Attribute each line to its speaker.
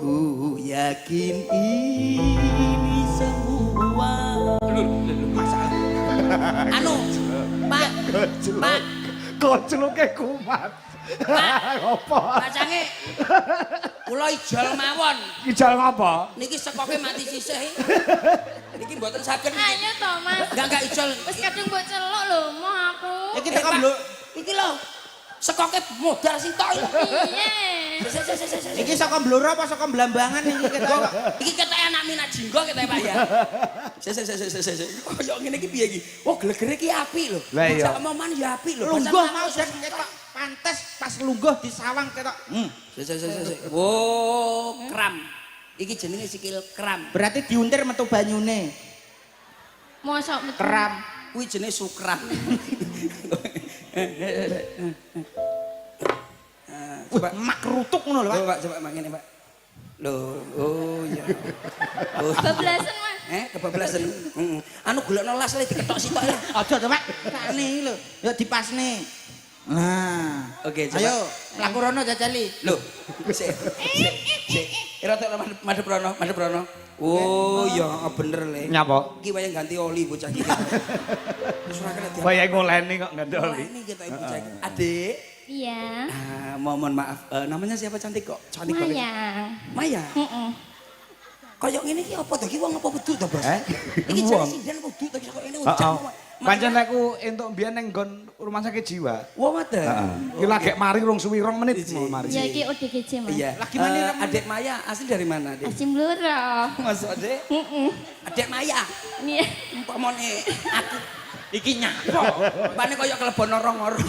Speaker 1: Ku yakin ini semua. Masalah. Anu, Pak. Pak.
Speaker 2: Kocluke kumat. Apa?
Speaker 1: Pacange. Kula ijol mawon.
Speaker 2: Ijol ngapa?
Speaker 1: Niki sekoke mati sisih. Niki mboten saged.
Speaker 3: Ayo to, Mas.
Speaker 1: Enggak ijol.
Speaker 3: Wis kadung mbok celuk lho, moh aku.
Speaker 1: Iki tekan lho. Iki lho. Sekoke modal sing tok iki.
Speaker 3: Piye?
Speaker 4: Iki saka Blora apa saka Blambangan iki ketok.
Speaker 1: Iki ketok anak minat jinggo ketok Pak ya. Koyo ngene iki piye iki? Oh glegere iki apik lho.
Speaker 2: Lah iya.
Speaker 1: Sak omongan ya apik lho.
Speaker 4: Lungguh mau jan ketok pantes pas lungguh di sawang ketok.
Speaker 1: Wo, kram. Iki jenenge sikil kram.
Speaker 4: Berarti diuntir metu banyune.
Speaker 3: Mosok metu.
Speaker 4: Keram.
Speaker 1: Kuwi jenenge sukram.
Speaker 4: Coba mak rutuk ngono lho, Pak.
Speaker 1: Coba Mak ngene, Pak. Loh, oh iya. Oh.
Speaker 3: Bablasan, Mas.
Speaker 1: Kebablasan. Heeh. Anu golekno las le diketok sitok.
Speaker 4: Aja to, Pak. Sakne iki lho. Ya dipasne. Nah.
Speaker 1: Oke, coba.
Speaker 4: Ayo, mlaku rono jajali.
Speaker 1: Loh. Sik. Rada madhep rono. Oh, ya bener le.
Speaker 2: Nyapa?
Speaker 1: Iki wayang ganti oli bocah iki. Wis ora kena diapa.
Speaker 2: Kaya ngoleni kok ganti oli.
Speaker 1: Ini kita bocah iki. Adik.
Speaker 3: Iya.
Speaker 1: Mohon maaf. Namanya siapa cantik kok? Cantik banget.
Speaker 3: Maya.
Speaker 1: Maya.
Speaker 3: Heeh.
Speaker 1: Kayak ngene iki apa to? Iki wong apa wedhus to, Bos? Iki
Speaker 2: Wong.
Speaker 1: jane sinden wedhus to kaya ngene ucap.
Speaker 2: Pancen lek ku entuk mbiyen ning nggon rumah sakit jiwa.
Speaker 1: Wah, ngoten.
Speaker 2: Heeh. Iki lagi mari rong suwi 2 menit mau mari.
Speaker 3: Ya iki ODGJ, Mas.
Speaker 1: Iya.
Speaker 4: Lagi mana,
Speaker 1: Adik Maya asli dari mana, Adik?
Speaker 3: Asim Blora.
Speaker 1: Masuk, Adik.
Speaker 3: Heeh.
Speaker 1: Adik Maya.
Speaker 3: Iya.
Speaker 1: Umpamane aku iki nyapa. Pane kaya kelebon orang-orang.